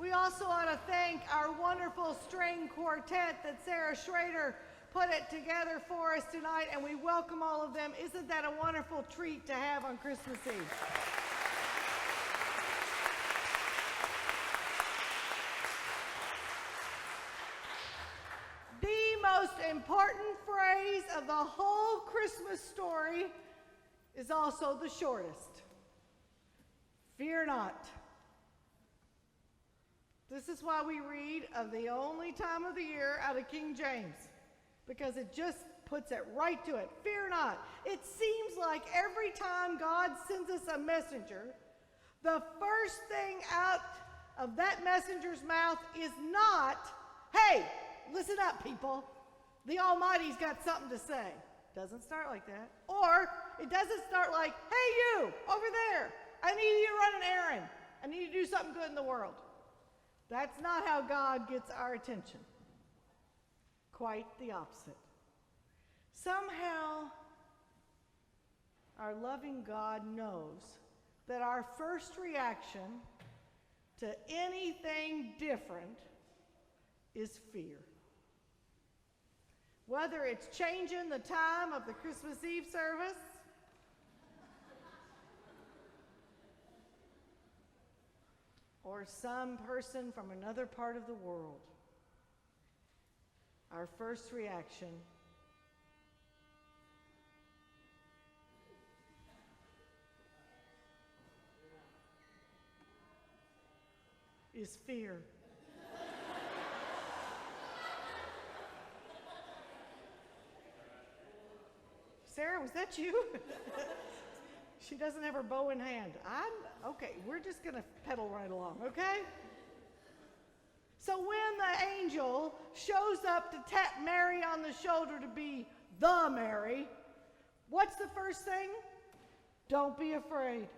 We also want to thank our wonderful string quartet that Sarah Schrader put it together for us tonight, and we welcome all of them. Isn't that a wonderful treat to have on Christmas Eve? The most important phrase of the whole Christmas story is also the shortest. Fear not. This is why we read of the only time of the year out of King James, because it just puts it right to it. Fear not. It seems like every time God sends us a messenger, the first thing out of that messenger's mouth is not, hey, listen up, people. The Almighty's got something to say. Doesn't start like that. Or it doesn't start like, hey, you, over there. I need you to run an errand. I need you to do something good in the world. That's not how God gets our attention. Quite the opposite. Somehow, our loving God knows that our first reaction to anything different is fear. Whether it's changing the time of the Christmas Eve service, or some person from another part of the world, our first reaction is fear. Sarah, was that you? She doesn't have her bow in hand. Okay, we're just going to pedal right along, okay? So when the angel shows up to tap Mary on the shoulder to be the Mary, what's the first thing? Don't be afraid.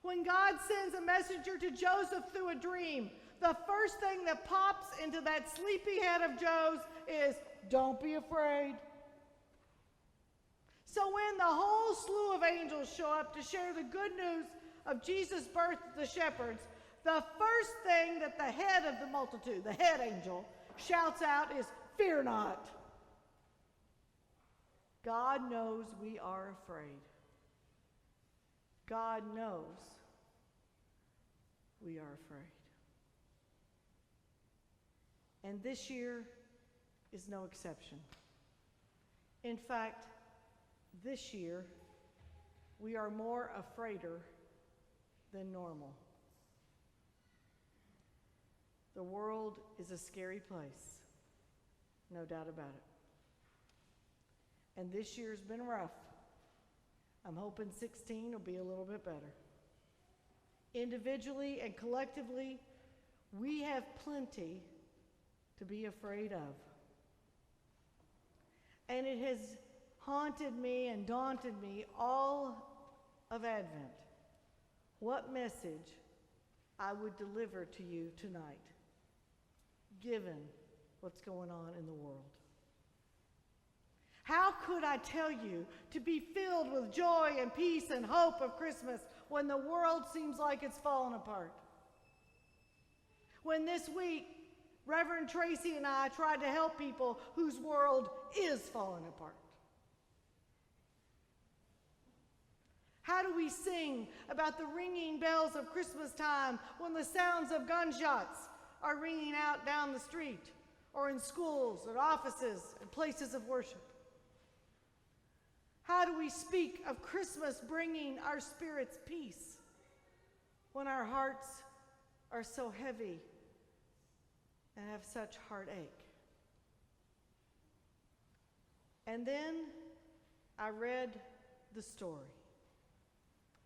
When God sends a messenger to Joseph through a dream, the first thing that pops into that sleepy head of Joe's is, don't be afraid. So when the whole slew of angels show up to share the good news of Jesus' birth to the shepherds, the first thing that the head of the multitude, the head angel, shouts out is, fear not. God knows we are afraid. God knows we are afraid. And this year is no exception. In fact, this year, we are more afraider than normal. The world is a scary place, no doubt about it. And this year's been rough. I'm hoping 16 will be a little bit better. Individually and collectively, we have plenty to be afraid of. And it has haunted me and daunted me all of Advent. What message I would deliver to you tonight, given what's going on in the world. How could I tell you to be filled with joy and peace and hope of Christmas when the world seems like it's fallen apart? When this week, Reverend Tracy and I tried to help people whose world is falling apart. How do we sing about the ringing bells of Christmas time when the sounds of gunshots are ringing out down the street, or in schools, or offices, and places of worship? How do we speak of Christmas bringing our spirits peace when our hearts are so heavy and have such heartache? And then I read the story.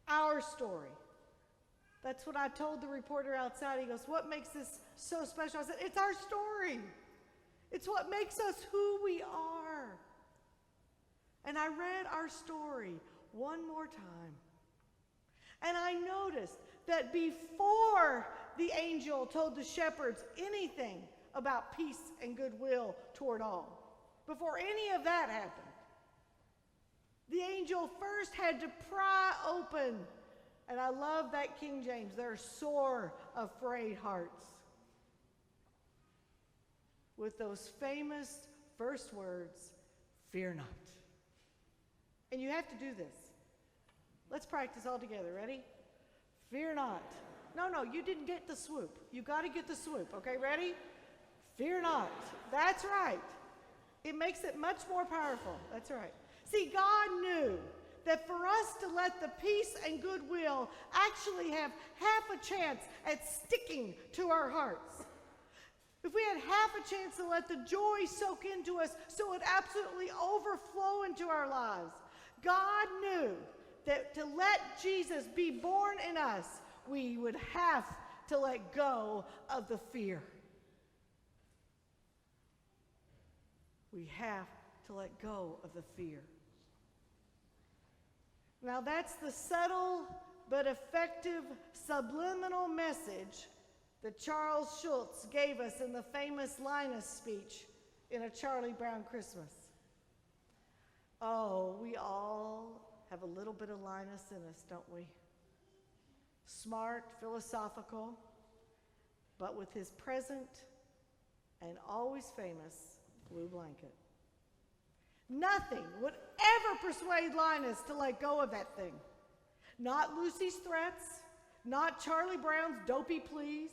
Our story. That's what I told the reporter outside. He goes, what makes this so special? I said, it's our story. It's what makes us who we are. And I read our story one more time. And I noticed that before the angel told the shepherds anything about peace and goodwill toward all, before any of that happened, the angel first had to pry open And I love that King James. They're sore, afraid hearts. With those famous first words, fear not. And you have to do this. Let's practice all together. Ready? Fear not. No, you didn't get the swoop. You got to get the swoop. Okay, ready? Fear not. That's right. It makes it much more powerful. That's right. See, God knew that for us to let the peace and goodwill actually have half a chance at sticking to our hearts, if we had half a chance to let the joy soak into us so it absolutely overflow into our lives, God knew that to let Jesus be born in us, we would have to let go of the fear. We have to let go of the fear. Now that's the subtle but effective subliminal message that Charles Schulz gave us in the famous Linus speech in A Charlie Brown Christmas. Oh, we all have a little bit of Linus in us, don't we? Smart, philosophical, but with his present and always famous blue blanket. Nothing would ever persuade Linus to let go of that thing. Not Lucy's threats, not Charlie Brown's dopey pleas,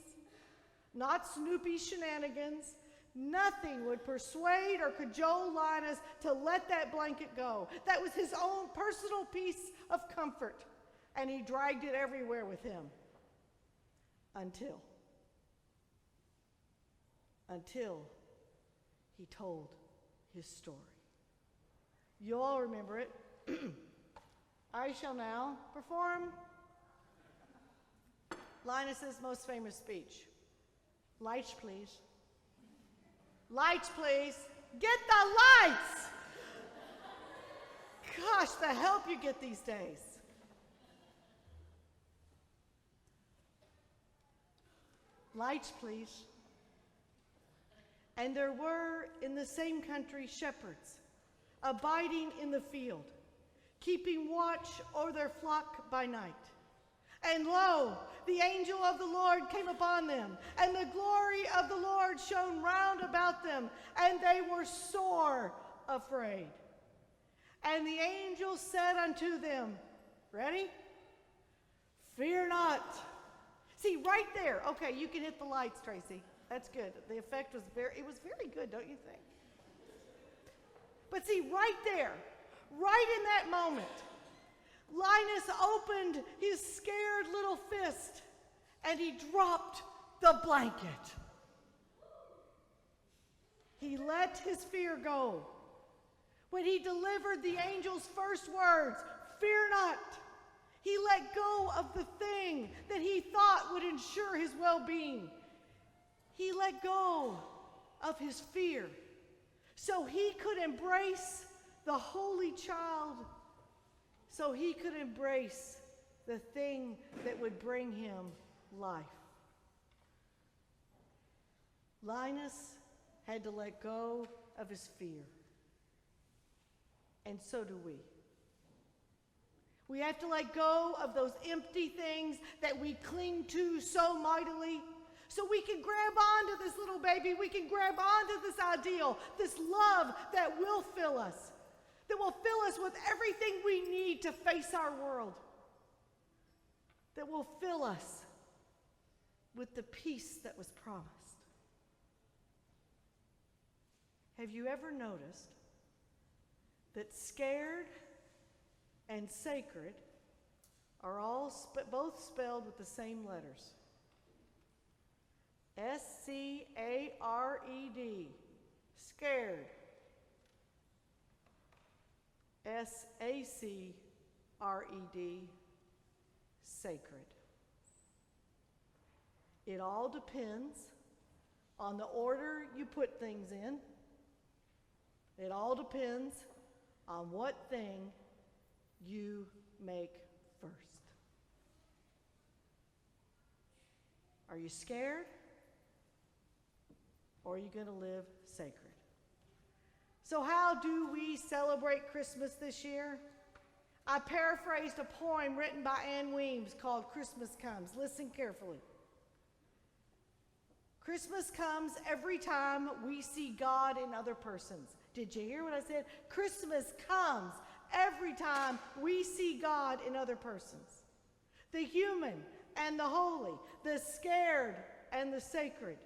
not Snoopy's shenanigans. Nothing would persuade or cajole Linus to let that blanket go. That was his own personal piece of comfort, and he dragged it everywhere with him until he told his story. You all remember it. I shall now perform Linus's most famous speech. Lights, please. Lights, please. Get the lights! Gosh, the help you get these days. Lights, please. And there were in the same country shepherds, abiding in the field, keeping watch o'er their flock by night. And lo, the angel of the Lord came upon them, and the glory of the Lord shone round about them, and they were sore afraid. And the angel said unto them, ready? Fear not. See, right there. Okay, you can hit the lights, Tracy. That's good. The effect was very good, don't you think? But see, right there, right in that moment, Linus opened his scared little fist and he dropped the blanket. He let his fear go. When he delivered the angel's first words, fear not, he let go of the thing that he thought would ensure his well-being. He let go of his fear so he could embrace the Holy Child, so he could embrace the thing that would bring him life. Linus had to let go of his fear, and so do we. We have to let go of those empty things that we cling to so mightily, so we can grab onto this little baby, we can grab onto this ideal, this love that will fill us, that will fill us with everything we need to face our world, that will fill us with the peace that was promised. Have you ever noticed that scared and sacred are both spelled with the same letters? S-C-A-R-E-D, scared. S-A-C-R-E-D, sacred. It all depends on the order you put things in. It all depends on what thing you make first. Are you scared? Or are you going to live sacred? So how do we celebrate Christmas this year? I paraphrased a poem written by Anne Weems called Christmas Comes. Listen carefully. Christmas comes every time we see God in other persons. Did you hear what I said? Christmas comes every time we see God in other persons. The human and the holy, the scared and the sacred.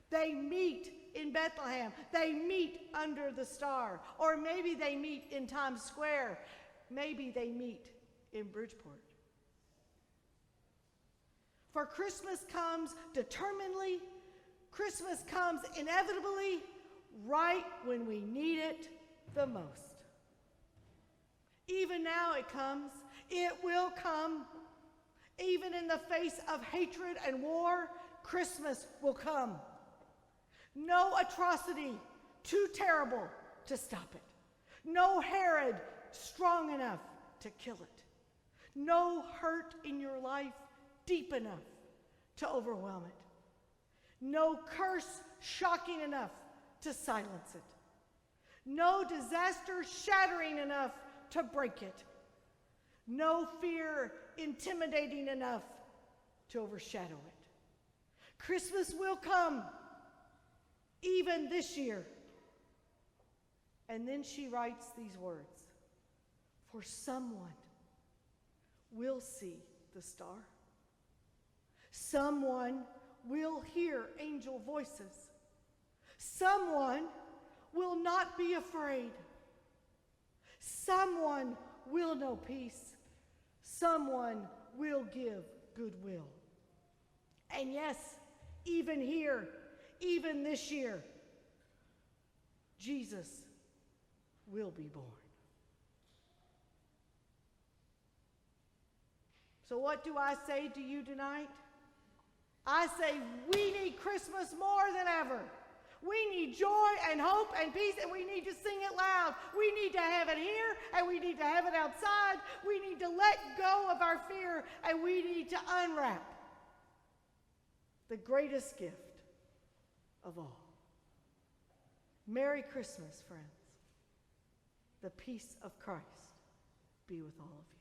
They meet in Bethlehem. They meet under the star. Or maybe they meet in Times Square. Maybe they meet in Bridgeport. For Christmas comes determinedly. Christmas comes inevitably right when we need it the most. Even now it comes. It will come. Even in the face of hatred and war, Christmas will come. No atrocity too terrible to stop it. No Herod strong enough to kill it. No hurt in your life deep enough to overwhelm it. No curse shocking enough to silence it. No disaster shattering enough to break it. No fear intimidating enough to overshadow it. Christmas will come, even this year. And then she writes these words, for someone will see the star. Someone will hear angel voices. Someone will not be afraid. Someone will know peace. Someone will give goodwill. And yes, even here, even this year, Jesus will be born. So what do I say to you tonight? I say we need Christmas more than ever. We need joy and hope and peace, and we need to sing it loud. We need to have it here, and we need to have it outside. We need to let go of our fear, and we need to unwrap the greatest gift of all. Merry Christmas, friends. The peace of Christ be with all of you.